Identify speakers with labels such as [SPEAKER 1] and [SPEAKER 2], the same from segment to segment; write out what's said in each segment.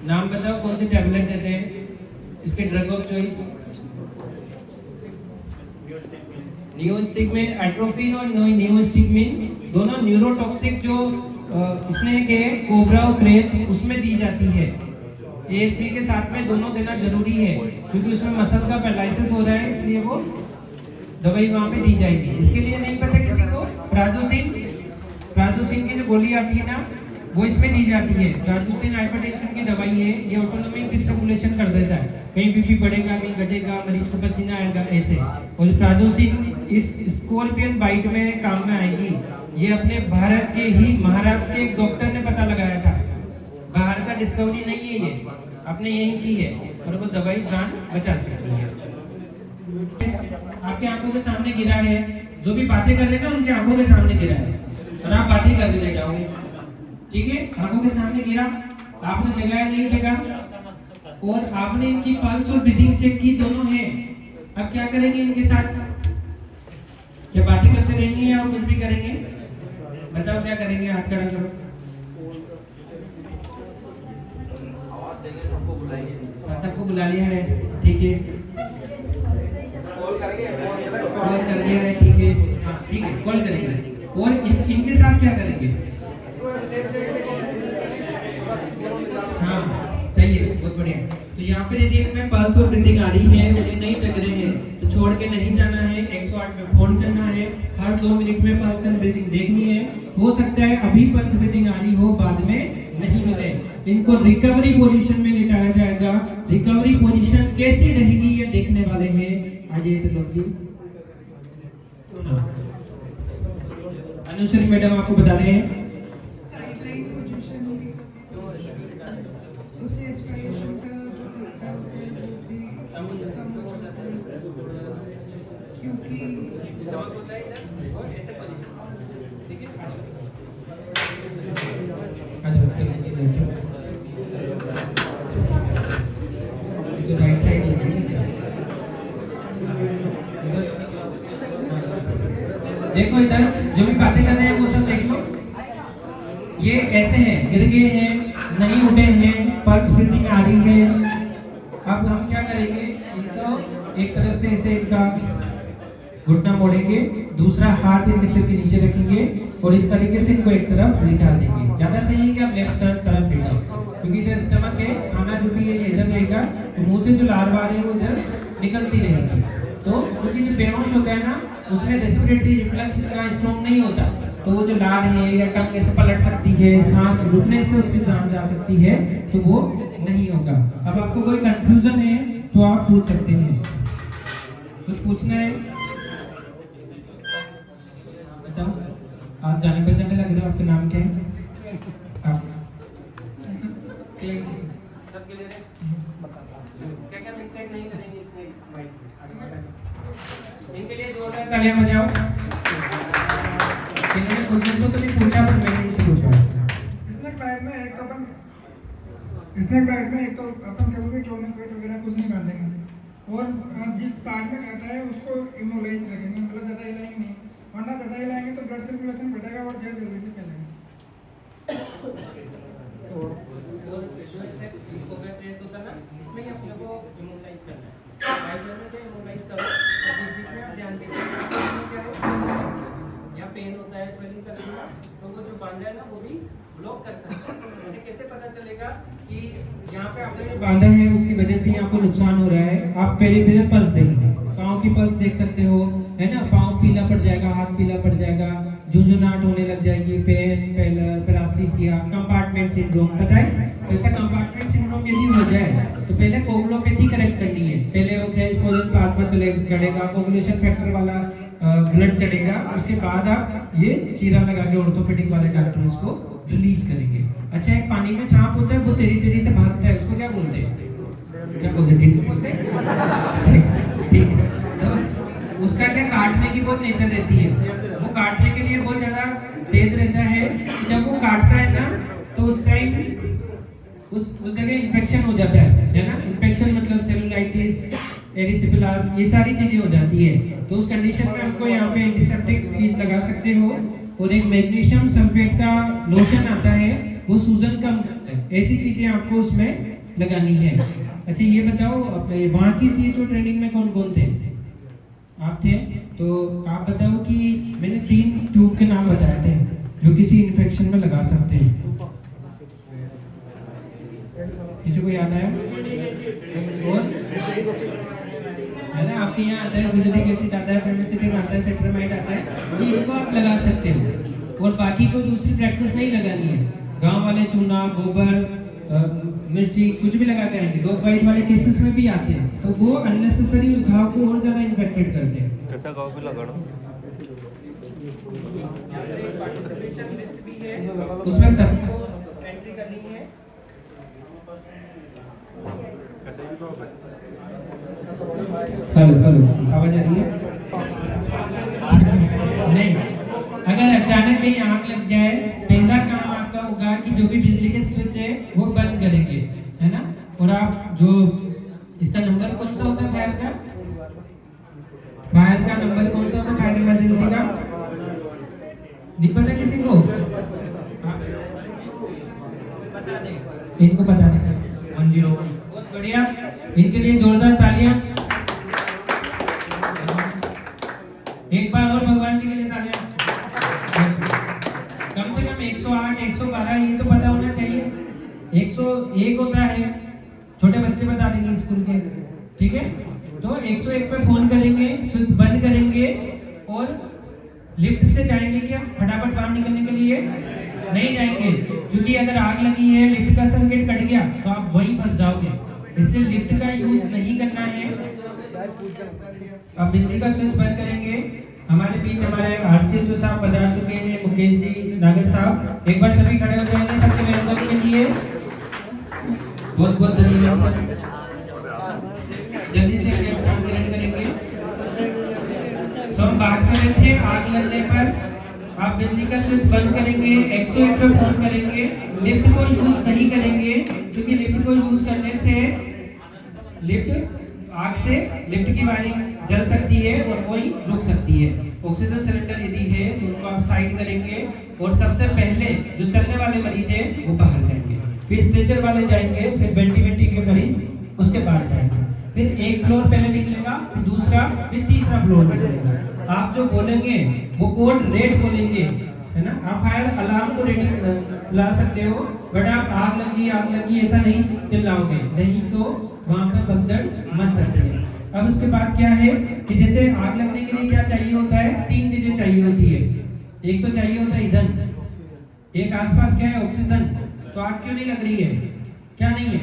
[SPEAKER 1] नाम बताओ कौन से टैबलेट देते हैं, इसके ड्रग ऑफ चॉइस। नियोस्टिकमिन, एट्रोपिन और नियोस्टिकमिन दोनों न्यूरोटॉक्सिक जो स्नेक है कोबरा और क्रेत उसमें दी जाती है। एएससी के साथ में दोनों देना जरूरी है क्योंकि उसमें मसल का पैरालिसिस हो रहा है, इसलिए वो दवाई वहाँ पे दी जाएगी। इसके लिए नहीं पता किसी को, प्राजोसिन की जो गोली आती है ना वो इसमें दी जाती है। प्राजोसिन हाइपरटेंशन की दवाई है, ये ऑटोनोमिक डिस्रेगुलेशन कर देता है, कहीं बीपी बढ़ेगा कहीं घटेगा, मरीज को पसीना आएगा ऐसे। और प्राजोसिन इस स्कॉर्पियन बाइट में काम में आएगी। ये अपने भारत के ही महाराष्ट्र के एक डॉक्टर ने पता लगाया था, बाहर का डिस्कवरी नहीं है, ये आपने यही की है और वो दवाई जान बचा सकती है। आपके आंखों के सामने गिरा है, जो भी बातें कर रहे हैं ना उनके आंखों के सामने गिरा है और आप बातें कर रहे जाओगे, ठीक है। आंखों के सामने गिरा, आपने जगाया नहीं जगह, और आपने इनकी पल्स और ब्रीथिंग चेक की, दोनों है। अब क्या करेंगे इनके साथ, क्या बातें करते रहेंगे या कुछ भी करेंगे, बताओ क्या करेंगे, हाथ खड़ा करो। सबको बुला लिया है, ठीक है, कॉल कर दिया है, ठीक है, हाँ ठीक है, कॉल करेंगे। और इनके साथ क्या करेंगे, हाँ चाहिए, बहुत बढ़िया। तो यहाँ पे यदि इनमें पल्स और ब्रीथिंग आ रही है, उन्हें नहीं जग रहे हैं तो छोड़ के नहीं जाना है, 108 पे फोन करना है, हर 2 मिनट में पल्स एंड ब्रीथिंग देखनी है। हो सकता है अभी पल्स ब्रीथिंग आ रही हो, बाद में नहीं मिले, इनको रिकवरी पोजीशन में लिटाया जाएगा। रिकवरी पोजीशन कैसी रहेगी ये देखने वाले हैं, आइए तो लोग जी। अनुश्री मैडम आपको बता रहे हैं, देखो इधर जो भी बातें कर रहे हैं वो सब देख लो। ये ऐसे हैं, गिर गए हैं, नहीं उठे हैं, पल्स ब्रीथिंग आ रही है। अब हम क्या करेंगे, इनको एक तरफ से ऐसे इनका घुटना मोड़ेंगे, दूसरा हाथ इनके सिर के नीचे रखेंगे और इस तरीके से इनको एक तरफ लिटा देंगे। ज्यादा सही है कि आप लेफ्ट साइड तरफ लेटाओ, क्योंकि इधर स्टमक है, खाना जो भी है ये इधर रहेगा, तो मुंह से जो लार्वा है वो इधर निकलती रहेगी। तो क्योंकि जो बेहोश होता है ना उसमें रेस्पिरेटरी रिफ्लेक्स का स्ट्रॉन्ग नहीं होता, तो वो जो लार है या टंग ऐसे पलट सकती है, सांस रुकने से उसकी जान जा सकती है, तो वो नहीं होगा। अब आपको कोई कंफ्यूजन है तो आप पूछ सकते हैं, कुछ पूछना है बताओ। आप जाने पहचाने लग रहे हो, आपका नाम क्या है, आप क्या मिस्टेक नहीं करेंगे इसमें, इनके लिए जोरदार तालियां बजाओ। इन्होंने खुद से तो नहीं पूछा पर मैंने इनसे पूछा।
[SPEAKER 2] स्नेक बाइट में एक तो अपन कभी टोनिक वेट वगैरह कुछ नहीं बांधेंगे और जिस पार्ट में काटा है उसको इमोलाइज रखेंगे, मतलब ज़्यादा हिलाएंगे नहीं, वरना ज़्यादा हिलाएंगे तो ब्लड सर्कुलेशन बढ़ेगा और जड़ जल्दी से फैलेगा।
[SPEAKER 1] इसमें ही अपने को इमोलाइज करना है, फाइबर में जो इमोलाइज करो तो बीच में आप ध्यान देंगे क्या है, या पेन होता है, स्वेलिंग चल रही है, तो वो जो बांधा है ना वो भी ब्लॉक कर सकता है। मुझे कैसे पता चलेगा कि यहाँ पे आपने जो बांधा है उसकी वजह से यहाँ को नुकसान हो रहा है, आप पेरिफेरल पल्स देखेंगे, पाँव की पल्स देख सकते हो, है ना, पाँव पीला पड़ जाएगा, हाथ पीला पड़ जाएगा, झुंझुनाहट होने लग जाएगी, पेन, पैरास्थीसिया, कंपार्टमेंट सिंड्रोम, पता है। तो इसका कंपार्टमेंट सिंड्रोम यदि हो जाए तो पहले कोगुलोपैथी करेक्ट करनी है, पहले ओक्रेस्पोजन प्लाज्मा चढ़ेगा, कोगुलेशन फैक्टर वाला ब्लड चढ़ेगा, उसके बाद आप ये चीरा लगा के ऑर्थोपेडिक वाले डॉक्टर इसको रिलीज करेंगे। अच्छा, एक पानी में सांप होता है, वो तेरी तेरी से भागता है, उसको क्या बोलते हैं, क्या बोलते हैं, टिड्डू बोलते हैं, ठीक है। तो उसका क्या काटने की बहुत नेचर रहती है, वो काटने के लिए बहुत ज्यादा तेज रहता है, जब वो काटता है ना तो उस टाइम उस जगह इन्फेक्शन हो जाता है ना, इन्फेक्शन मतलब सेलुलाइटिस, एरिसिपेलास, ये सारी चीजें हो जाती है। तो उस कंडीशन में हमको यहाँ पे एंटीसेप्टिक चीज लगा सकते हो, और एक मैग्नीशियम सल्फेट का लोशन आता है, वो सूजन कम करता ऐसी चीजें आपको उसमें लगानी है। अच्छा ये बताओ अपने वहाँ की CHO ट्रेनिंग में कौन कौन थे? आप थे, तो आप बताओ कि मैंने 3 ट्यूब के नाम बताए थे जो किसी इन्फेक्शन में लगा सकते हैं। किसी को याद आया? और है ना, आपके यहाँ आता है फिजिलिक एसिड आता है, फेमिसिटिक आता है, सेट्रामाइड आता है, तो इनको आप लगा सकते हो और बाकी को दूसरी प्रैक्टिस नहीं लगानी है। गांव वाले चूना, गोबर, मिर्ची कुछ भी लगा के आएंगे। डॉग बाइट वाले केसेस में भी आते हैं, तो वो अननेसेसरी उस घाव को और ज्यादा इन्फेक्टेड करते हैं।
[SPEAKER 3] कैसा घाव भी लगाना,
[SPEAKER 1] पार्टिसिपेशन लिस्ट भी है, उसमें सबको एंट्री करनी है। हेलो हेलो, आवाज आ रही है? नहीं, अगर अचानक कहीं आग लग जाए, पहला काम आपका होगा कि जो भी बिजली के स्विच है वो बंद करेंगे, है ना। और आप जो इसका नंबर कौन सा होता है फायर का? फायर का नंबर कौन सा होता है फायर इमरजेंसी का? नहीं पता किसी को? पता नहीं, इनको पता नहीं। 101। बहुत बढ़िया, इनके लिए जोरदार तालियां। एक बार और भगवान जी के लिए तालियां। कम से कम 108, 112 ये तो पता होना चाहिए। 101 होता है, छोटे बच्चे बता देंगे स्कूल के, ठीक है। तो 101 पे फोन करेंगे, स्विच बंद करेंगे और लिफ्ट से जाएंगे क्या फटाफट बाहर निकलने के लिए? नहीं जाएंगे, क्योंकि अगर आग लगी है, लिफ्ट का सर्किट कट गया तो आप वहीं फंस जाओगे। इसलिए लिफ्ट का यूज नहीं करना है। अब बिजली का स्विच बंद करेंगे। हमारे बीच हमारे RCHO साहब पधार चुके हैं, मुकेश जी, नागर साहब, एक बार सभी खड़े हो जाएंगे सबके वेलकम के लिए। बहुत बहुत धन्यवाद सर। जल्दी से अपने स्थान ग्रहण करेंगे। तो हम बात कर रहे थे आग लगने पर आप बिजली का स्विच बंद करेंगे, 101 पे फोन करेंगे, लिफ्ट को यूज नहीं करेंगे, क्योंकि लिफ्ट को यूज करने से आग से लिफ्ट की वायरिंग जल सकती है और वही रुक सकती है। ऑक्सीजन सिलेंडर यदि है तो उनको आप साइड करेंगे और सबसे पहले जो चलने वाले मरीज है वो बाहर जाएंगे, फिर स्ट्रेचर वाले जाएंगे, फिर वेंटिलेटर के मरीज उसके बाद जाएंगे, फिर एक फ्लोर पहले निकलेगा, फिर दूसरा, फिर तीसरा फ्लोर निकलेगा। आप जो बोलेंगे वो कोड रेड बोलेंगे, है ना। आप फायर अलार्म को रेडी ला सकते हो, बट आप आग लगी ऐसा नहीं चिल्लाओगे, नहीं तो वहां पे भगदड़ मच सकती है। अब उसके बाद क्या है कि जैसे आग लगने के लिए क्या चाहिए होता है? 3 चीजें चाहिए होती है। एक तो चाहिए होता है ईंधन, एक आसपास क्या है? ऑक्सीजन। तो आग क्यों नहीं लग रही है? क्या नहीं है?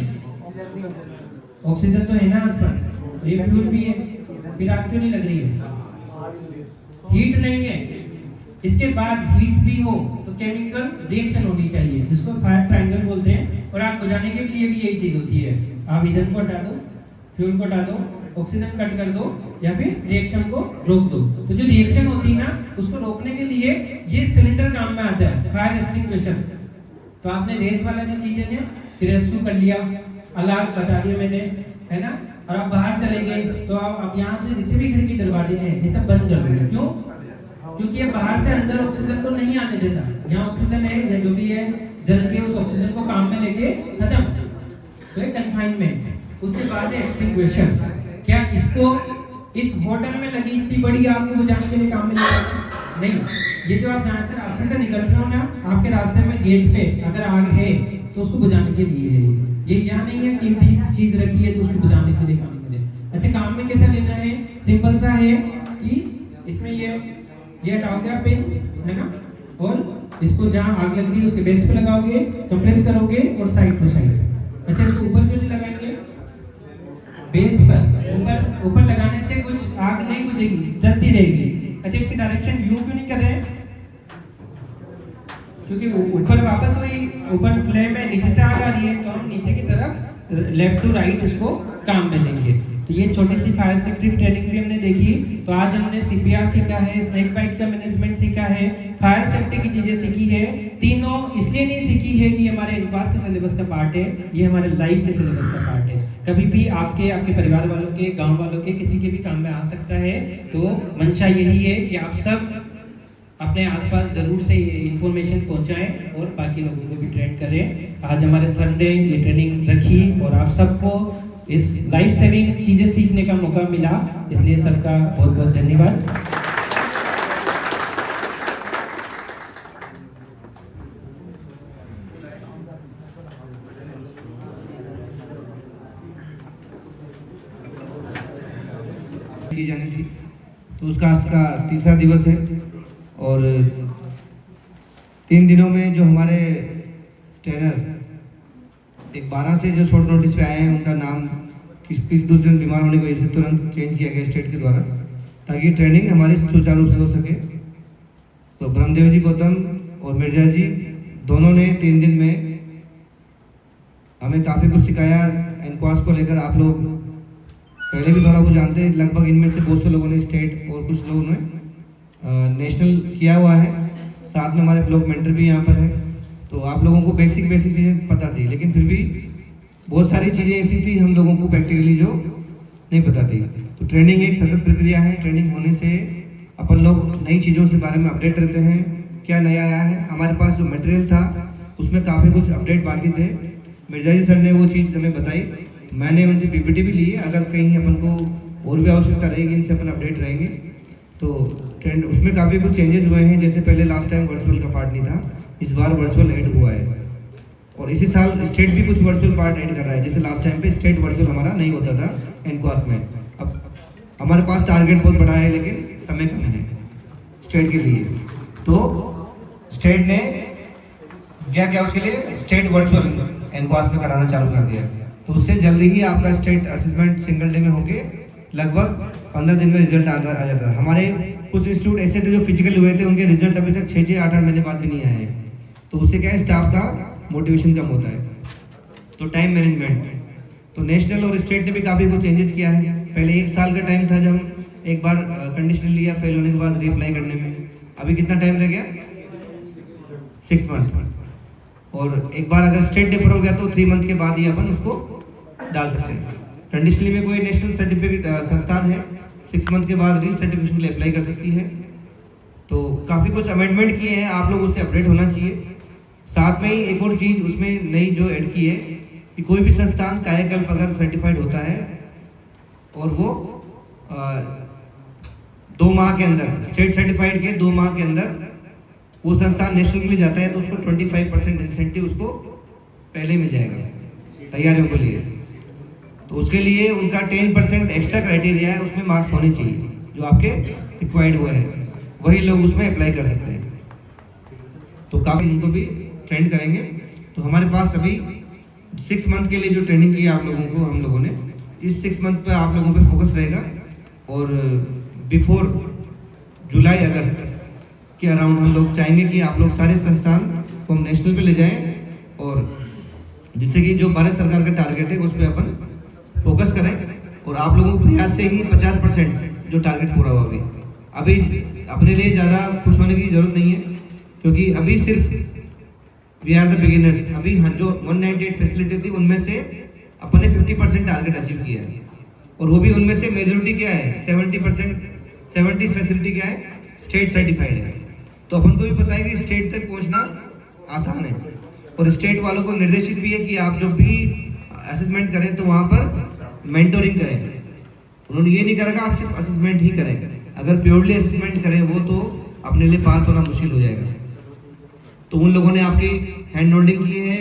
[SPEAKER 1] ऑक्सीजन तो है ना आसपास, ये फ्यूल भी है, फिर आग क्यों नहीं लग रही है? हीट नहीं है। इसके बाद हीट भी हो तो केमिकल रिएक्शन होनी चाहिए, जिसको फायर ट्रायंगल बोलते हैं। और आग बुझाने के लिए भी यही चीज होती है। आप ईंधन को हटा दो, फ्यूल को हटा दो, ऑक्सीजन कट कर दो, या फिर रिएक्शन को रोक दो। तो जो रिएक्शन होती है ना, उसको रोकने के लिए ये सिलेंडर काम में आता है, फायर एक्सटिंग्विशर। तो आपने रेस वाला जो चीज है ना, रेस्क्यू कर लिया, अलार्म बता दिया मैंने, है ना, और आप बाहर चले गए, तो आप यहाँ से जितने भी खिड़की दरवाजे हैं ये सब बंद कर देंगे। क्यों? क्योंकि ये बाहर से अंदर ऑक्सीजन को नहीं आने देता। यहाँ ऑक्सीजन है या जो भी है, जल के उस ऑक्सीजन को काम में लेके खत्म, तो ये कन्फाइनमेंट। उसके बाद है एक्सटिंग्विशर। क्या इसको इस बोतल में लगी इतनी बड़ी आग को बुझाने के लिए काम में लेगा? नहीं। ये जो आप यहाँ से रास्ते से निकल रहे हो ना, आपके रास्ते में गेट पे अगर आग है तो उसको बुझाने के लिए है। ये यहाँ नहीं है कीमती चीज रखी है तो उसको बुझाने के लिए काम में ले। अच्छा, काम में कैसे लेना है? सिंपल सा है कि इसमें ये हटाओगे आप पिन, है ना, और इसको जहाँ आग लग रही है उसके बेस पे लगाओगे, कंप्रेस करोगे और साइड टू साइड। अच्छा, इसको ऊपर क्यों नहीं लगाएंगे? बेस पर ऊपर लगाने से कुछ आग नहीं बुझेगी, जलती रहेगी। अच्छा, इसकी डायरेक्शन यूं क्यों नहीं कर रहे हैं? क्योंकि ऊपर वापस वही ऊपर फ्लेम है, नीचे से आग आ रही है, तो हम नीचे की तरफ लेफ्ट टू राइट इसको काम में लेंगे। तो ये छोटी सी फायर सेफ्टी ट्रेनिंग भी हमने देखी। तो आज हमने CPR सीखा है, स्नेक बाइट का मैनेजमेंट सीखा है, फायर सेफ्टी की चीजें सीखी है। तीनों इसलिए नहीं सीखी है कि हमारे इनपास के सिलेबस का पार्ट है, ये हमारे लाइफ के सिलेबस का पार्ट है। कभी भी आपके परिवार वालों के, गांव वालों के, किसी के भी काम में आ सकता है। तो मंशा यही है कि आप सब
[SPEAKER 3] अपने आसपास ज़रूर से ये इन्फॉर्मेशन पहुंचाएं और बाकी लोगों को भी ट्रेन करें। आज हमारे सर ने ये ट्रेनिंग रखी और आप सबको इस लाइफ सेविंग चीज़ें सीखने का मौका मिला, इसलिए सर का बहुत बहुत धन्यवाद।
[SPEAKER 4] की जानी थी, तो उसका आज का तीसरा दिवस है और 3 दिनों में जो हमारे ट्रेनर एक 12 से जो शॉर्ट नोटिस पे आए हैं उनका नाम किसी दूसरे दिन बीमार होने की वजह से तुरंत चेंज किया गया स्टेट के द्वारा, ताकि ट्रेनिंग हमारी सुचारू रूप से हो सके। तो ब्रह्मदेव जी गौतम और मिर्जा जी दोनों ने 3 दिन में हमें काफ़ी कुछ सिखाया। एनक्वास को लेकर आप लोग पहले भी थोड़ा वो जानते हैं, लगभग इनमें से बहुत से लोगों ने स्टेट और कुछ लोगों ने नेशनल किया हुआ है। साथ में हमारे ब्लॉक मेंटर भी यहाँ पर है, तो आप लोगों को बेसिक चीज़ें पता थी, लेकिन फिर भी बहुत सारी चीज़ें ऐसी थी हम लोगों को प्रैक्टिकली जो नहीं पता थी। तो ट्रेनिंग एक सतत प्रक्रिया है। ट्रेनिंग होने से अपन लोग नई चीज़ों से बारे में अपडेट रहते हैं, क्या नया आया है। हमारे पास जो मटेरियल था उसमें काफ़ी कुछ अपडेट बाकी थे। मिर्जा जी सर ने वो चीज़ हमें बताई, मैंने उनसे पीपीटी भी ली है। अगर कहीं अपन को और भी आवश्यकता रहेगी, इनसे अपन अपडेट रहेंगे। तो ट्रेंड उसमें काफ़ी कुछ चेंजेस हुए हैं, जैसे पहले लास्ट टाइम वर्चुअल का पार्ट नहीं था, इस बार वर्चुअल ऐड हुआ है। और इसी साल स्टेट भी कुछ वर्चुअल पार्ट ऐड कर रहा है, जैसे लास्ट टाइम पे स्टेट वर्चुअल हमारा नहीं होता था एनक्वास में। अब हमारे पास टारगेट बहुत बड़ा है, लेकिन समय कम है स्टेट के लिए। तो स्टेट ने क्या उसके लिए स्टेट वर्चुअल एनक्वास में कराना चालू कर दिया। तो उससे जल्दी ही आपका स्टेट असेसमेंट सिंगल डे में होके लगभग 15 दिन में रिजल्ट आ जाता है। हमारे कुछ इंस्टीट्यूट ऐसे थे जो फिजिकल हुए थे, उनके रिजल्ट अभी तक 6-6, 8-8 महीने बाद भी नहीं आए हैं। तो उससे क्या है, स्टाफ का मोटिवेशन कम होता है। तो टाइम मैनेजमेंट, तो नेशनल और स्टेट ने भी काफ़ी कुछ चेंजेस किया है। पहले 1 साल का टाइम था, जब हम एक बार कंडीशनल लिया, फेल होने के बाद रीअप्लाई करने में। अभी कितना टाइम लग गया, 6 मंथ। और एक बार अगर स्टेट डिफर हो गया तो 3 मंथ के बाद ही अपन उसको डाल सकते हैं। कंडीशनली में कोई नेशनल सर्टिफिकेट संस्थान है 6 मंथ के बाद री सर्टिफिकेशन के लिए अप्लाई कर सकती है। तो काफ़ी कुछ अमेंडमेंट किए हैं, आप लोग उससे अपडेट होना चाहिए। साथ में ही एक और चीज़ उसमें नई जो ऐड की है कि कोई भी संस्थान कायाकल्प अगर सर्टिफाइड होता है और वो 2 माह के अंदर, स्टेट सर्टिफाइड के 2 माह के अंदर वो संस्थान नेशनल के लिए जाता है, तो उसको 25% इंसेंटिव उसको पहले मिल जाएगा तैयारियों के लिए। तो उसके लिए उनका 10% एक्स्ट्रा क्राइटेरिया है, उसमें मार्क्स होने चाहिए जो आपके रिक्वायर्ड हुए हैं, वही लोग उसमें अप्लाई कर सकते हैं। तो काफ़ी उनको भी ट्रेंड करेंगे। तो हमारे पास अभी 6 मंथ के लिए जो ट्रेनिंग की है आप लोगों को, हम लोगों ने इस 6 मंथ पे आप लोगों पे फोकस रहेगा। और बिफोर जुलाई अगस्त के अराउंड हम लोग चाहेंगे कि आप लोग सारे संस्थान को हम नेशनल पे ले जाएं, और जिससे कि जो भारत सरकार का टारगेट है उस पर अपन फोकस करें। और आप लोगों के प्रयास से ही 50% जो टारगेट पूरा हुआ अभी अपने लिए ज़्यादा खुश होने की जरूरत नहीं है, क्योंकि अभी सिर्फ वी आर द बिगिनर्स। अभी जो 198 फैसिलिटी थी उनमें से अपन ने 50% टारगेट अचीव किया है, और वो भी उनमें से मेजोरिटी क्या है, 70 फैसिलिटी क्या है, स्टेट सर्टिफाइड है। तो अपन को भी पता है कि स्टेट तक पहुंचना आसान है, और स्टेट वालों को निर्देशित भी है कि आप जब भी असेसमेंट करें तो वहाँ पर मेंटोरिंग करें। उन्होंने ये नहीं करा कि आप सिर्फ असेसमेंट ही करें, अगर प्योरली असेसमेंट करें वो तो अपने लिए पास होना मुश्किल हो जाएगा। तो उन लोगों ने आपकी हैंड होल्डिंग की है,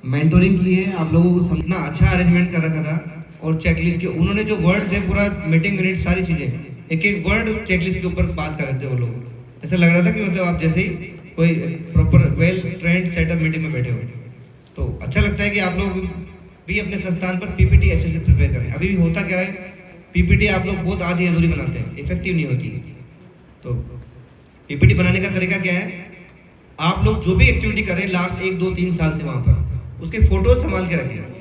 [SPEAKER 4] मेंटोरिंग की है, आप लोगों को समझना अच्छा अरेंजमेंट कर रखा था। और चेकलिस्ट के उन्होंने जो वर्ड थे, पूरा मीटिंग मिनट सारी चीज़ें एक एक वर्ड चेकलिस्ट के ऊपर बात कर रहे थे वो लोग। ऐसा लग रहा था कि मतलब आप जैसे ही कोई proper well trained setup meeting में बैठे हो। तो अच्छा लगता है कि आप लोग भी अपने संस्थान पर पीपीटी अच्छे से प्रिपेयर करें। अभी भी होता क्या है, पीपीटी आप लोग बहुत आधी अधूरी बनाते हैं, इफेक्टिव नहीं होती। तो पीपीटी बनाने का तरीका क्या है, आप लोग जो भी एक्टिविटी करें लास्ट 1, 2, 3 साल से वहाँ पर उसके फोटोज संभाल के रखें।